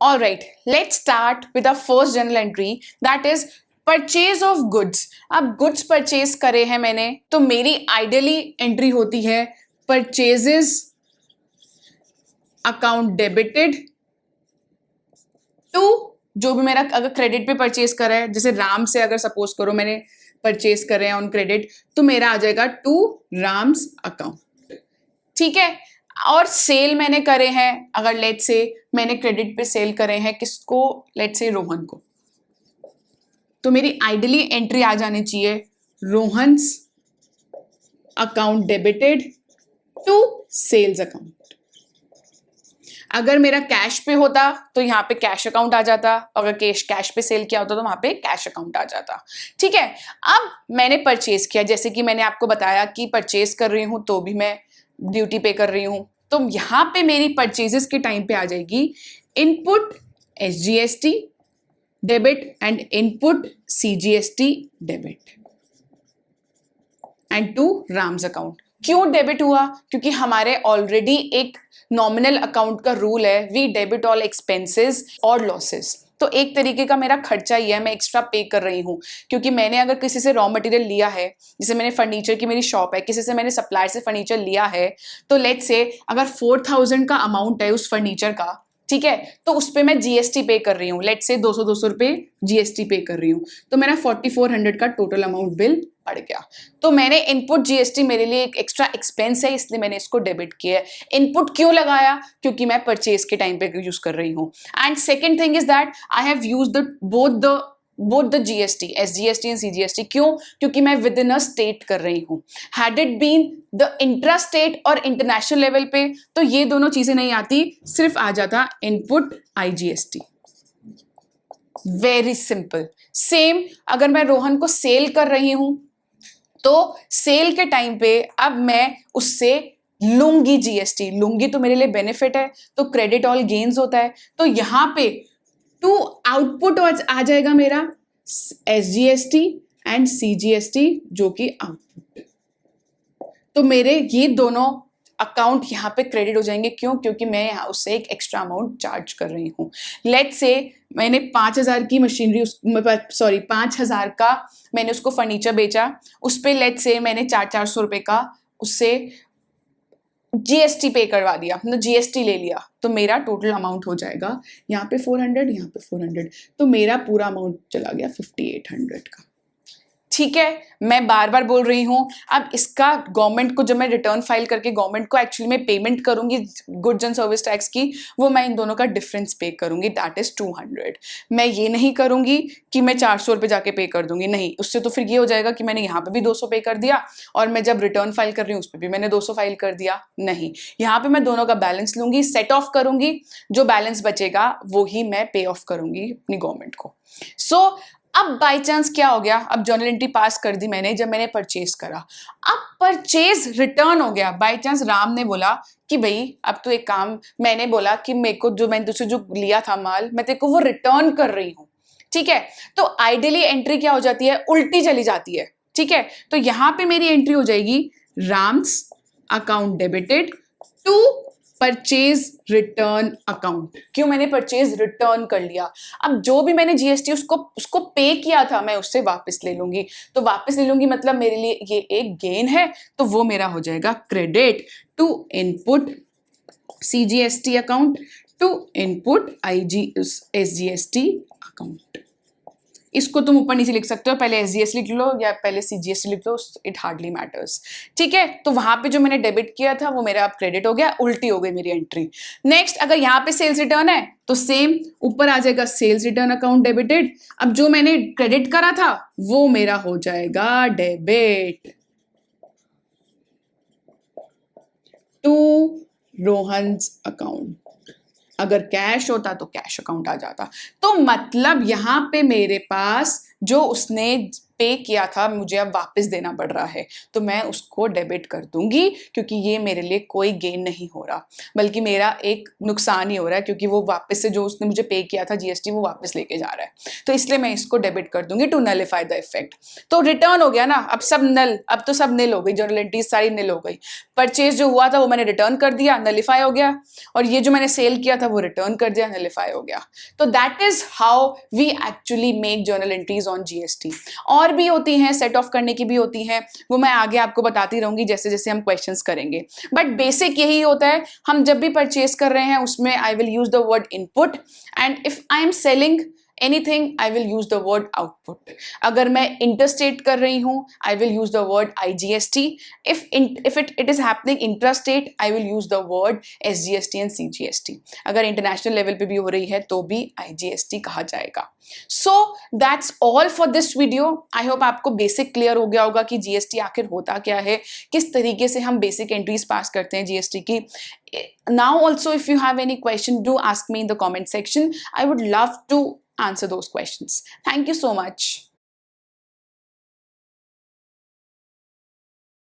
All right, let's start with the first journal entry, that is purchase of goods. अब goods purchase करे हैं मैंने, तो मेरी आइडियली एंट्री होती है परचेजेस अकाउंट डेबिटेड टू, जो भी मेरा अगर क्रेडिट पे परचेज करा है, जैसे राम से अगर सपोज करो मैंने परचेज करे हैं ऑन क्रेडिट, तो मेरा आ जाएगा टू राम्स अकाउंट. ठीक है. और सेल मैंने करे हैं, अगर लेट से मैंने क्रेडिट पे सेल करे हैं किसको, लेट से रोहन को, तो मेरी आइडियली एंट्री आ जानी चाहिए Rohan's account debited to sales account. अगर मेरा कैश पे होता तो यहाँ पे कैश अकाउंट आ जाता, अगर कैश पे सेल किया होता तो वहां पे कैश अकाउंट आ जाता. ठीक है. अब मैंने परचेज किया, जैसे कि मैंने आपको बताया कि परचेज कर रही हूं तो भी मैं ड्यूटी पे कर रही हूं, तो यहां पे मेरी परचेजेस के टाइम पे आ जाएगी input SGST debit and input CGST debit and to Ram's account. क्यों डेबिट हुआ? क्योंकि हमारे ऑलरेडी एक नॉमिनल अकाउंट का रूल है, वी डेबिट ऑल एक्सपेंसेस और लॉसेस. तो एक तरीके का मेरा खर्चा ही है, मैं एक्स्ट्रा पे कर रही हूँ, क्योंकि मैंने अगर किसी से रॉ मटेरियल लिया है, जैसे मैंने फर्नीचर की मेरी शॉप है, किसी से मैंने सप्लायर से फर्नीचर लिया है, तो लेट्स से अगर 4000 का अमाउंट है उस फर्नीचर का, ठीक है, तो उस पर मैं GST पे कर रही हूँ, लेट्स से 200 रुपए GST पे कर रही हूँ, तो मेरा 4400 का टोटल अमाउंट बिल पड़ गया. तो मैंने इनपुट GST मेरे लिए एक एक्स्ट्रा एक्सपेंस है, इसलिए मैंने इसको डेबिट किया है. इनपुट क्यों लगाया? क्योंकि मैं परचेज के टाइम पे यूज कर रही हूँ. And second thing is that I have use both the GST, SGST and CGST. क्यों? क्योंकि मैं विद इन अ स्टेट कर रही हूँ. Had it been the intra state और इंटरनेशनल लेवल पे तो ये दोनों चीजें नहीं आती, सिर्फ आ जाता input IGST. Very simple. Same अगर मैं रोहन को सेल कर रही हूं, तो सेल के टाइम पे अब मैं उससे लूंगी GST. लूंगी तो मेरे लिए बेनिफिट है, तो क्रेडिट ऑल गेन्स होता है. तो यहां पे टू आउटपुट आ जाएगा मेरा SGST एंड CGST, जो कि आउटपुट. तो मेरे ये दोनों अकाउंट यहाँ पे क्रेडिट हो जाएंगे. क्यों? क्योंकि मैं यहाँ उससे एक एक्स्ट्रा अमाउंट चार्ज कर रही हूँ. लेट्स से मैंने 5000 की मशीनरी, 5000 का मैंने उसको फर्नीचर बेचा, उस पर लेट्स से मैंने 400 रुपए का उससे GST पे करवा दिया, मतलब GST ले लिया, तो मेरा टोटल अमाउंट हो जाएगा यहाँ पे 400, यहाँ पे 400, तो मेरा पूरा अमाउंट चला गया 5800 का. ठीक है. मैं बार बार बोल रही हूं, अब इसका गवर्नमेंट को जब मैं रिटर्न फाइल करके गवर्नमेंट को एक्चुअली में पेमेंट करूंगी गुड्स एंड सर्विस टैक्स की, वो मैं इन दोनों का डिफरेंस पे करूंगी, दैट इज 200. मैं ये नहीं करूंगी कि मैं 400 रुपये जाके पे कर दूंगी, नहीं. उससे तो फिर ये हो जाएगा कि मैंने यहाँ पे भी 200 पे कर दिया और मैं जब रिटर्न फाइल कर रही हूँ उस पर भी मैंने 200 फाइल कर दिया. नहीं, यहाँ पे मैं दोनों का बैलेंस लूंगी, सेट ऑफ करूंगी, जो बैलेंस बचेगा वो ही मैं पे ऑफ करूंगी अपनी गवर्नमेंट को. सो अब बाय चांस क्या हो गया, अब जर्नल एंट्री पास कर दी मैंने जब मैंने परचेज करा, अब परचेज रिटर्न हो गया. बाय चांस राम ने बोला कि भाई अब तो एक काम, मैंने बोला कि मेरे को जो मैंने तुझसे जो लिया था माल, मैं तेरे को वो रिटर्न कर रही हूं. ठीक है. तो आइडियली एंट्री क्या हो जाती है, उल्टी चली जाती है. ठीक है. तो यहां पे मेरी एंट्री हो जाएगी Ram's account debited to purchase return account. क्यों? मैंने परचेज रिटर्न कर लिया. अब जो भी मैंने GST उसको पे किया था, मैं उससे वापस ले लूंगी. तो वापस ले लूंगी मतलब मेरे लिए ये एक गेन है, तो वो मेरा हो जाएगा credit to input CGST account to input SGST account. इसको तुम ऊपर नीचे लिख सकते हो, पहले SGST लिख लो या पहले CGST लिख लो, इट हार्डली मैटर्स. ठीक है. तो वहां पे जो मैंने डेबिट किया था वो मेरा अब क्रेडिट हो गया, उल्टी हो गई मेरी एंट्री. नेक्स्ट, अगर यहाँ पे सेल्स रिटर्न है तो सेम ऊपर आ जाएगा सेल्स रिटर्न अकाउंट डेबिटेड. अब जो मैंने क्रेडिट करा था वो मेरा हो जाएगा डेबिट टू रोहन्स अकाउंट. अगर कैश होता तो कैश अकाउंट आ जाता. तो मतलब यहां पे मेरे पास जो उसने पे किया था मुझे अब वापस देना पड़ रहा है, तो मैं उसको डेबिट कर दूंगी, क्योंकि ये मेरे लिए कोई गेन नहीं हो रहा, बल्कि मेरा एक नुकसान ही हो रहा है, क्योंकि वो वापस से जो उसने मुझे पे किया था जीएसटी वो वापस लेके जा रहा है। तो इसलिए मैं इसको डेबिट कर दूंगी टू नलिफाई द इफेक्ट। तो रिटर्न हो गया ना, अब सब नल, अब तो सब निल हो गई, जर्नल एंट्रीज सारी निल हो गई। परचेज जो हुआ था वो मैंने रिटर्न कर दिया, नलिफाई हो गया, और ये जो मैंने सेल किया था वो रिटर्न कर दिया, नलिफाई हो गया। तो that is how we actually make journal entries on GST. और भी होती हैं, सेट ऑफ करने की भी होती हैं, वो मैं आगे आपको बताती रहूंगी जैसे जैसे हम क्वेश्चंस करेंगे। बट बेसिक यही होता है, हम जब भी परचेज कर रहे हैं उसमें I will use the word input, and if I am selling anything I will use the word output. अगर मैं interstate कर रही हूँ I will use the word IGST. if it is happening intrastate I will use the word SGST and CGST. अगर international level पे भी हो रही है तो भी IGST कहा जाएगा। So that's all for this video. I hope आपको बेसिक क्लियर हो गया होगा कि GST आखिर होता क्या है, किस तरीके से हम बेसिक एंट्रीज पास करते हैं GST की। Now also if you have any question do ask me in the comment section. I would love to answer those questions. Thank you so much.